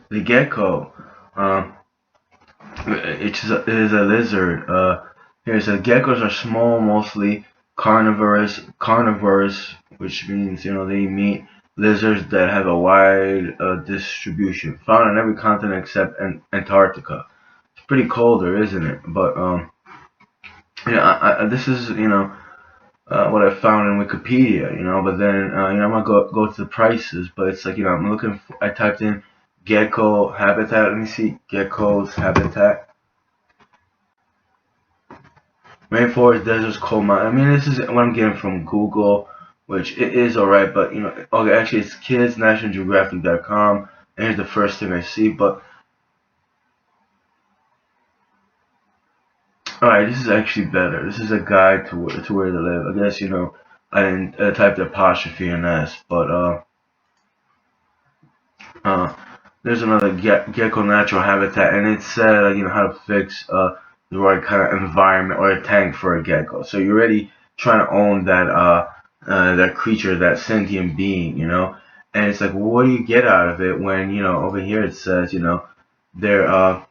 The gecko, um, it is a lizard. Here it says geckos are small, mostly carnivorous, which means they eat lizards that have a wide distribution, found on every continent except Antarctica. It's pretty cold there, isn't it? But this is what I found in Wikipedia, but then I'm gonna go to the prices, but it's like I'm looking for, I typed in gecko habitat. Let me see gecko's habitat. Rainforest, deserts, coal mine. I mean, this is what I'm getting from Google, which it is alright, but okay, actually it's kidsnationalgeographic.com, and here's the first thing I see. But alright, this is actually better. This is a guide to where to live. I guess I didn't type the apostrophe in S, but uh, there's another gecko natural habitat, and it said how to fix the right kind of environment or a tank for a gecko. So you're already trying to own that creature, that sentient being, And it's like, well, what do you get out of it when over here it says they're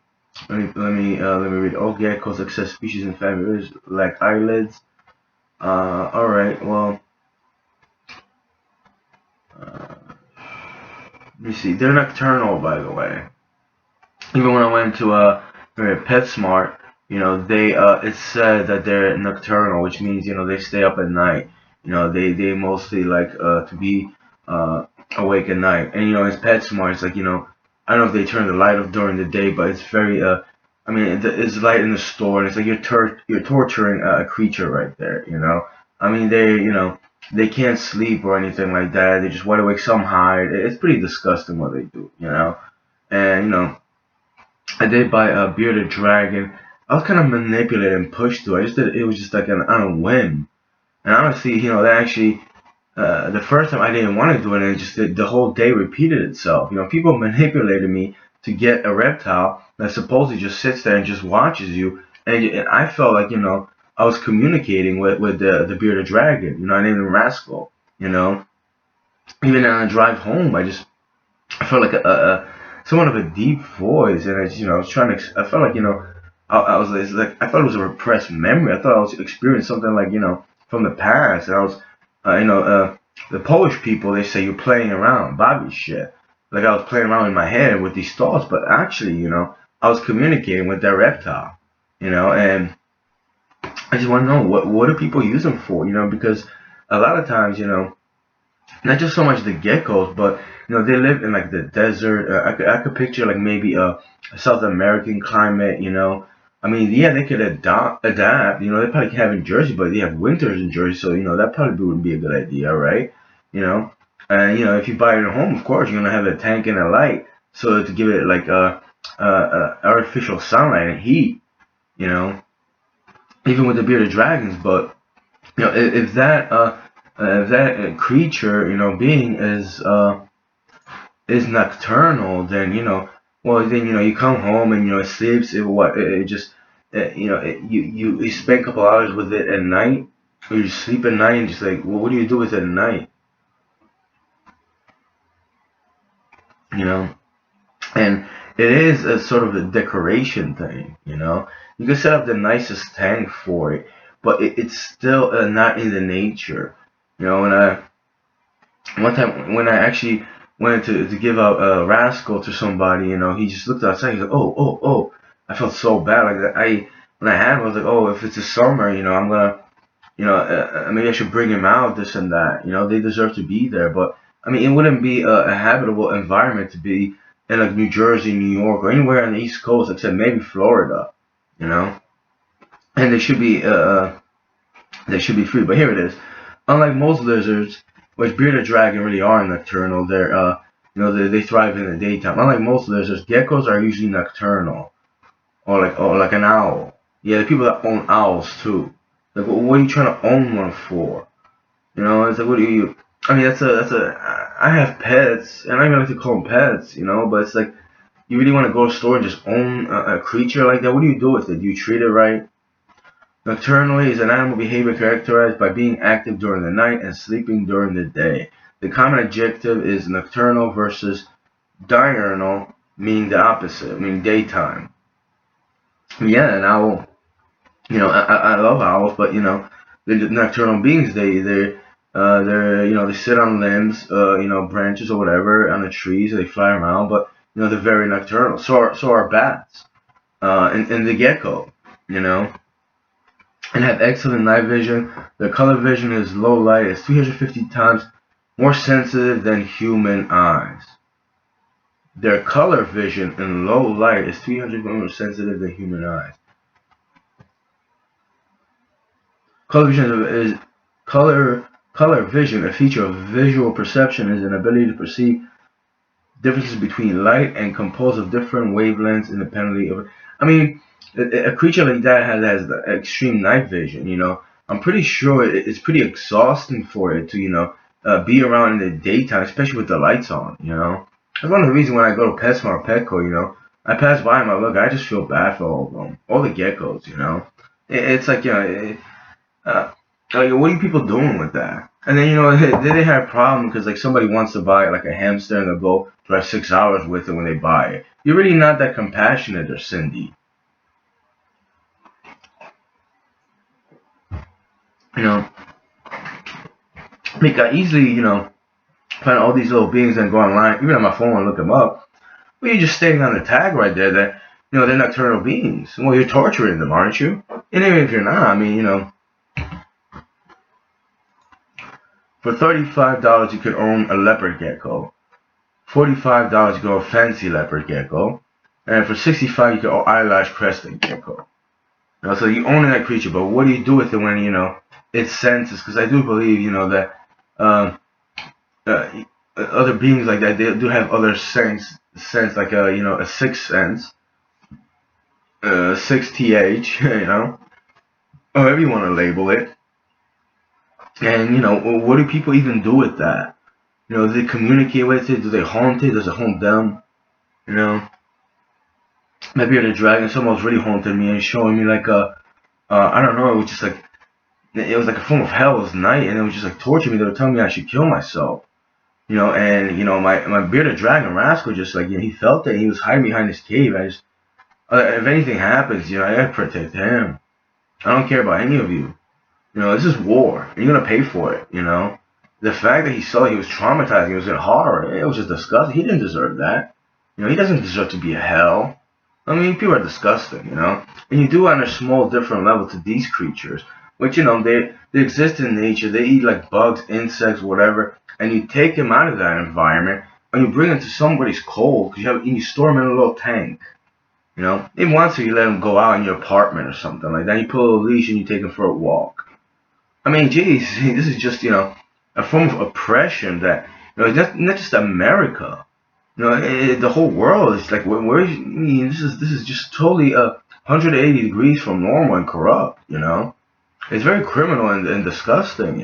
let me read. All geckos except species and families lack eyelids. All right, well. Uh, Let me see. They're nocturnal, by the way. Even when I went to PetSmart, they it said that they're nocturnal, which means they stay up at night. They mostly like to be uh awake at night. And it's PetSmart. It's like I don't know if they turn the light off during the day, but it's very I mean, it's light in the store, and it's like you're torturing a creature right there. I mean, they can't sleep or anything like that. They just wide awake. Some hide. It's pretty disgusting what they do. And I did buy a bearded dragon. I was kind of manipulated and pushed to it. I just did it was just like on a whim. And honestly, that actually the first time I didn't want to do it, and it just the whole day repeated itself. People manipulated me to get a reptile that supposedly just sits there and just watches you, and I felt like I was communicating with the bearded dragon. I named him Rascal. You know, Even on the drive home, I felt like a somewhat of a deep voice, and I was trying to. I felt like I was it's like I thought it was a repressed memory. I thought I was experiencing something like from the past, and I was the Polish people, they say you're playing around, Bobby shit. Like I was playing around in my head with these thoughts, but actually I was communicating with that reptile, and I just want to know what do people use them for, because a lot of times not just so much the geckos, but they live in like the desert. I could picture like maybe a South American climate. I mean, yeah, they could adapt. They probably have in Jersey, but they have winters in Jersey, so that probably wouldn't be a good idea, right? You know, and if you buy it at home, of course you're gonna have a tank and a light, so to give it like artificial sunlight and heat. You know, Even with the bearded dragons, but if that creature, being is nocturnal, then well, then you come home and it sleeps. It just you spend a couple hours with it at night, or you sleep at night, and just like, well, what do you do with it at night? You know, and it is a sort of a decoration thing. You can set up the nicest tank for it, but it's still not in the nature. When I one time when I actually went to give out a rascal to somebody, he just looked outside. He's like, oh, oh, oh. I felt so bad. Like when I had him, I was like, oh, if it's a summer, I'm gonna, maybe I should bring him out, this and that. They deserve to be there. But I mean, it wouldn't be a habitable environment to be in like New Jersey, New York, or anywhere on the East Coast except maybe Florida. You know, and they should be free. But here it is. Unlike most lizards, which bearded dragon really are nocturnal, they thrive in the daytime. Unlike most lizards, geckos are usually nocturnal, or like an owl. Yeah, the people that own owls too. Like, what are you trying to own one for? It's like, what do you? I mean, that's a. I have pets, and I even like to call them pets, but it's like you really want to go to a store and just own a creature like that. What do you do with it? Do you treat it right? Nocturnally is an animal behavior characterized by being active during the night and sleeping during the day. The common adjective is nocturnal versus diurnal. meaning the opposite, meaning daytime. Yeah, an owl. I love owls, but they're nocturnal beings. They sit on limbs, branches or whatever on the trees. They fly around, but they're very nocturnal. So are bats, and the gecko. You know, and have excellent night vision. Their color vision is low light. It's 350 times more sensitive than human eyes. Their color vision in low light is 300 times more sensitive than human eyes. Color vision is color vision. A feature of visual perception is an ability to perceive differences between light and composed of different wavelengths independently of. I mean, a creature like that has extreme night vision. I'm pretty sure it's pretty exhausting for it to be around in the daytime, especially with the lights on. That's one of the reasons when I go to PetSmart or Petco, I pass by them, I look, I just feel bad for all of them, all the geckos. It's like uh, like, what are you people doing with that? And then then they have a problem because like somebody wants to buy like a hamster and they'll go drive 6 hours with it when they buy it. You're really not that compassionate, or Cindy. You know, like I easily find all these little beings and go online, even on my phone and look them up. But you're just stating on the tag right there that they're nocturnal beings. Well, you're torturing them, aren't you? And even if you're not, I mean, for $35 you could own a leopard gecko. $45 you can own a fancy leopard gecko. And for 65 you can own eyelash crested gecko. So you own that creature, but what do you do with it when it senses? Because I do believe that um, other beings like that, they do have other sense like a sixth sense, 6th, however you want to label it. And what do people even do with that? Do they communicate with it? Do they haunt it? Does it haunt them? Maybe the dragon, someone was really haunting me and showing me like I don't know, it was just like, it was like a form of hell. It was night, and it was just like torturing me. They were telling me I should kill myself. And my bearded dragon rascal just like he felt it. He was hiding behind his cave. I just if anything happens, I gotta protect him. I don't care about any of you. This is war. You're gonna pay for it. The fact that he saw he was traumatized, he was in horror. It was just disgusting. He didn't deserve that. He doesn't deserve to be a hell. I mean, people are disgusting. And you do on a small, different level to these creatures, which they exist in nature. They eat like bugs, insects, whatever. And you take them out of that environment and you bring them to somebody's cold because you store them in a little tank. Maybe once you let them go out in your apartment or something like that. You put a little leash and you take them for a walk. I mean, geez, this is just a form of oppression that it's not just America. The whole world is like this is just totally 180 degrees from normal and corrupt. It's very criminal and disgusting.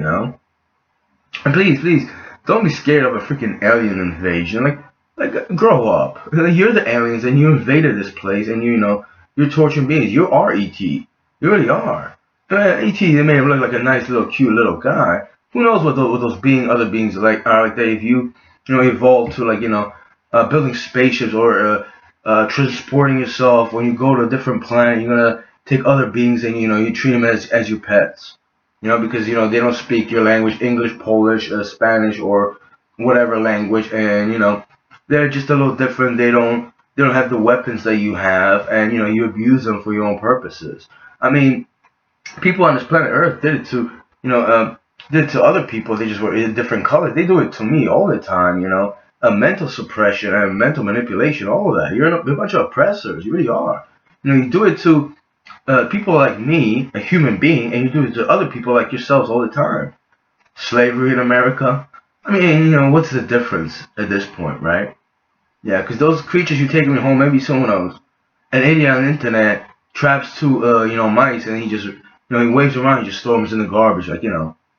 And please don't be scared of a freaking alien invasion. Like grow up. You're the aliens and you invaded this place and you're torturing beings. You are ET. You really are. ET, they made him look like a nice little cute little guy. Who knows what those other beings are like that if you evolve to like building spaceships or transporting yourself. When you go to a different planet, you're gonna take other beings and you treat them as your pets. Because they don't speak your language, English, Polish, Spanish, or whatever language, and they're just a little different. They don't have the weapons that you have, and you abuse them for your own purposes. I mean, people on this planet Earth did it to did it to other people. They just were in different colors. They do it to me all the time. A mental suppression and mental manipulation, all of that. You're a bunch of oppressors. You really are. You do it to people like me, a human being, and you do it to other people like yourselves all the time. Slavery in America. I mean, what's the difference at this point, right? Yeah, because those creatures you take them home, maybe someone else, an idiot on the internet traps two, mice, and he just, he waves around, he just throws them in the garbage, like,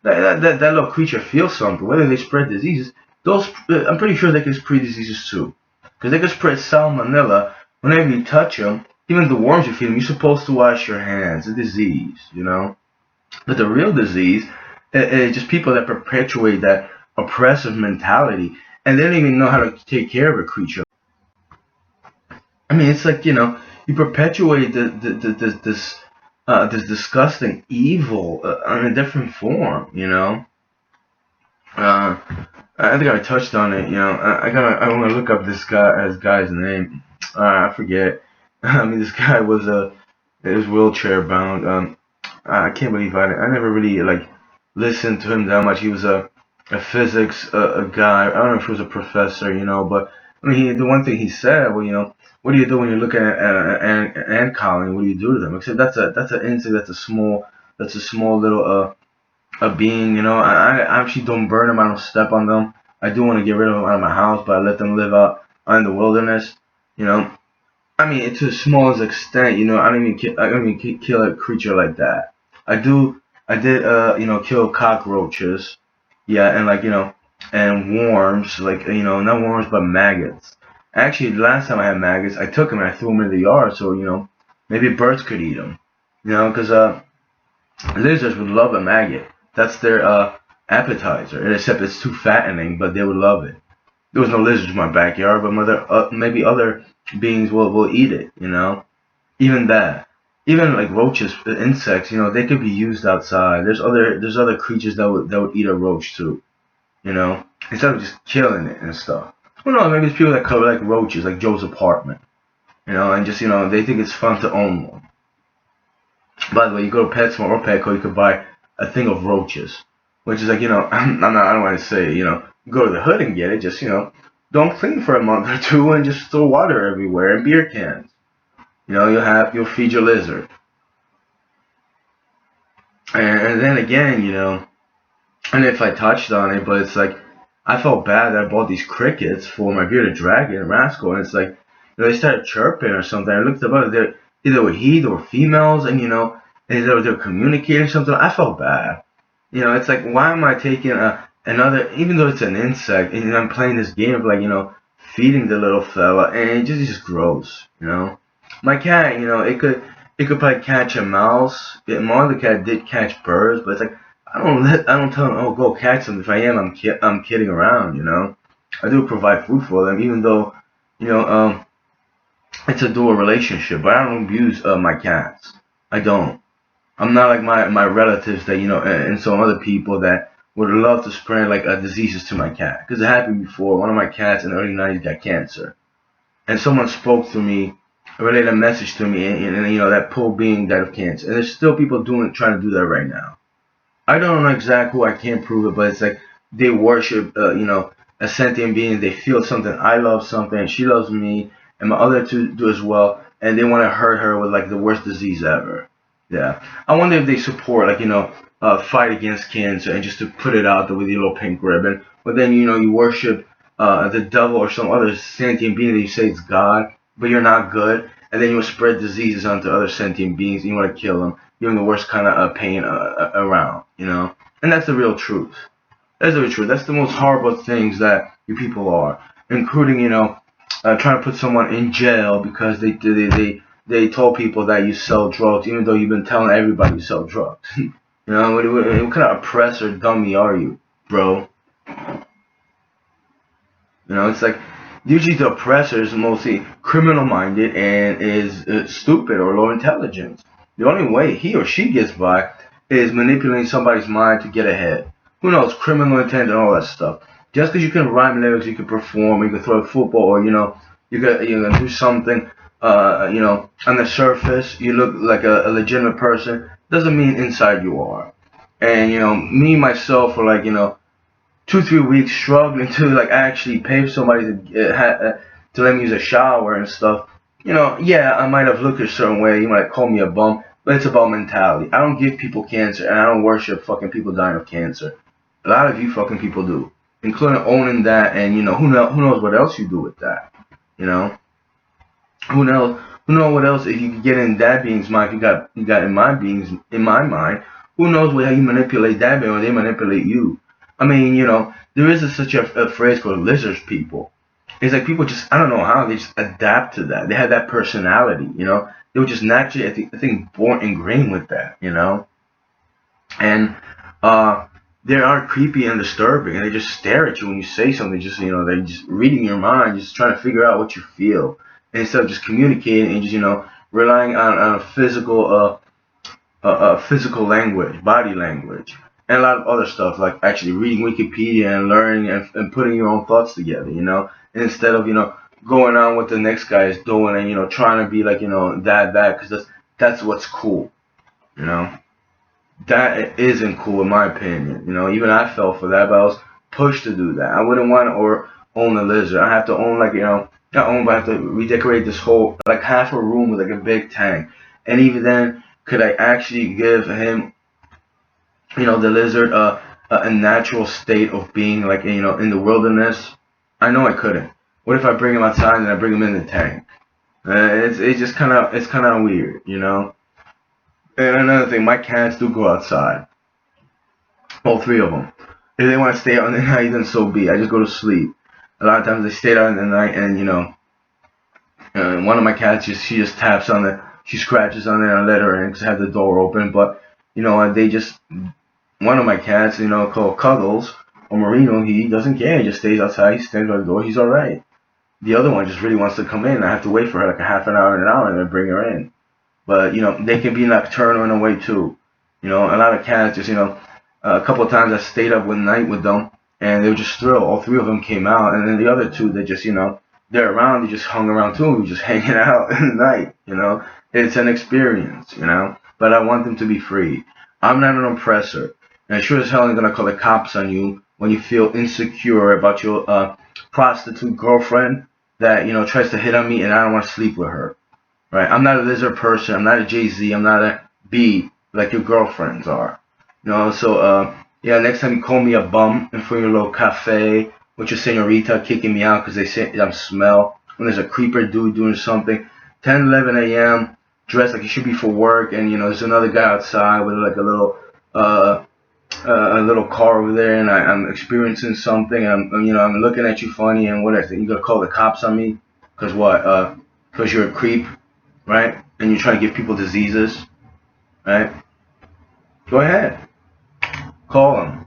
that little creature feels something. Whether they spread diseases, I'm pretty sure they can spread diseases too, because they can spread salmonella whenever you touch them. Even the worms you feed them, you're supposed to wash your hands. A disease, But the real disease is just people that perpetuate that oppressive mentality, and they don't even know how to take care of a creature. I mean, it's like, you perpetuate this disgusting evil in a different form. Uh, I think I touched on it. I want to look up this guy's name. I forget. I mean, this guy was wheelchair bound. I can't believe I never really like listened to him that much. He was a physics a guy. I don't know if he was a professor, but I mean, the one thing he said, well, what do you do when you're looking at an ant colony? What do you do to them? Except that's an insect. That's a small little a being. I actually don't burn them. I don't step on them. I do want to get rid of them out of my house, but I let them live out in the wilderness. You know, I mean, to the smallest extent. I don't even kill a creature like that. I do. I did. Kill cockroaches. Yeah, and and worms. Not worms, but maggots. Actually, the last time I had maggots, I took them and I threw them in the yard, so maybe birds could eat them. Because lizards would love a maggot. That's their appetizer. Except it's too fattening, but they would love it. There was no lizards in my backyard, but maybe other beings will eat it. Even that. Even like roaches, insects. They could be used outside. There's other creatures that would eat a roach too. Instead of just killing it and stuff. Who knows? Maybe it's people that collect roaches, like Joe's apartment. And just they think it's fun to own one. By the way, you go to PetSmart or Petco, you could buy a thing of roaches, which is like, I don't want to say, go to the hood and get it. Just, don't clean for a month or two and just throw water everywhere and beer cans. You'll feed your lizard. And then again, and if I touched on it, but it's like, I felt bad that I bought these crickets for my bearded dragon, Rascal, and it's like, they started chirping or something. I looked about it, either were he, they were females, and and they were communicating something. I felt bad. It's like, why am I taking another, even though it's an insect, and I'm playing this game of feeding the little fella, and it's just gross. My cat, it could probably catch a mouse. My other cat did catch birds, but it's like, I don't tell them, oh, go catch them. If I am, I'm kidding around. I do provide food for them, even though you know it's a dual relationship. But I don't abuse my cats. I don't. I'm not like my relatives that and some other people that would love to spread diseases to my cat. Because it happened before. One of my cats in the early '90s got cancer, and someone spoke to me, relayed a message to me, and that poor being died of cancer. And there's still people trying to do that right now. I don't know exactly who. I can't prove it, but it's like they worship, a sentient being. They feel something. I love something. She loves me, and my other two do as well. And they want to hurt her with the worst disease ever. Yeah, I wonder if they support fight against cancer and just to put it out there with your little pink ribbon. But then you worship the devil or some other sentient being that you say is God, but you're not good, and then you spread diseases onto other sentient beings. And you want to kill them. You're in the worst kind of pain around. And that's the real truth. That's the real truth. That's the most horrible things that you people are, including trying to put someone in jail because they told people that you sell drugs, even though you've been telling everybody you sell drugs. What kind of oppressor dummy are you, bro? It's like usually the oppressor is mostly criminal-minded and is stupid or low intelligence. The only way he or she gets by is manipulating somebody's mind to get ahead. Who knows? Criminal intent and all that stuff. Just because you can rhyme lyrics, you can perform, you can throw a football, or you can do something. On the surface, you look like a legitimate person. Doesn't mean inside you are. And me myself for 2 3 weeks struggling to actually pay somebody to let me use a shower and stuff. Yeah, I might have looked a certain way. You might call me a bum, but it's about mentality. I don't give people cancer, and I don't worship fucking people dying of cancer. A lot of you fucking people do, including owning that, and who knows what else you do with that. You know, who knows? Who knows what else if you could get in that being's mind? If you got in my mind. Who knows how you manipulate that being or they manipulate you? I mean, there is such a phrase called lizards people. It's like people just, I don't know how, they just adapt to that. They have that personality, They were just naturally, I think born ingrained with that. And they are creepy and disturbing, and they just stare at you when you say something. Just they're just reading your mind, just trying to figure out what you feel. instead of just communicating and just, relying on a physical language, body language, and a lot of other stuff like actually reading Wikipedia and learning and putting your own thoughts together, instead of, going on what the next guy is doing and, trying to be like, that, because that's what's cool, you know. That isn't cool in my opinion. Even I fell for that, but I was pushed to do that. I wouldn't want to or own a lizard. I have to own like not own, but I have to redecorate this whole like half a room with like a big tank. And even then, could I actually give him, the lizard, a natural state of being like in the wilderness? I know I couldn't. What if I bring him outside and I bring him in the tank? It's just kind of weird. And another thing, my cats do go outside. All three of them. If they want to stay out in the night, then so be. I just go to sleep. A lot of times they stay out in the night, and one of my cats she just taps on it. She scratches on it and I let her in because I have the door open. But they just one of my cats, called Cuddles or Marino, he doesn't care. He just stays outside. He stands by the door. He's all right. The other one just really wants to come in. I have to wait for her like a half an hour and an hour, and then bring her in. But they can be nocturnal in a way too. A lot of cats just a couple of times I stayed up one night with them, and they were just thrilled. All three of them came out, and then the other two, they just they're around. They just hung around too. We were just hanging out in the night. It's an experience. But I want them to be free. I'm not an oppressor, and I sure as hell ain't gonna call the cops on you when you feel insecure about your prostitute girlfriend that tries to hit on me, and I don't want to sleep with her. Right? I'm not a lizard person. I'm not a Jay-Z. I'm not a B like your girlfriends are. So yeah, next time you call me a bum in front of your little cafe with your senorita kicking me out because they say I smell, when there's a creeper dude doing something, 10, 11 a.m., dressed like he should be for work, and there's another guy outside with like a little car over there, and I'm experiencing something, and I'm looking at you funny, and what else? You gonna call the cops on me? Cause what? Cause you're a creep, right? And you're trying to give people diseases, right? Go ahead, call them.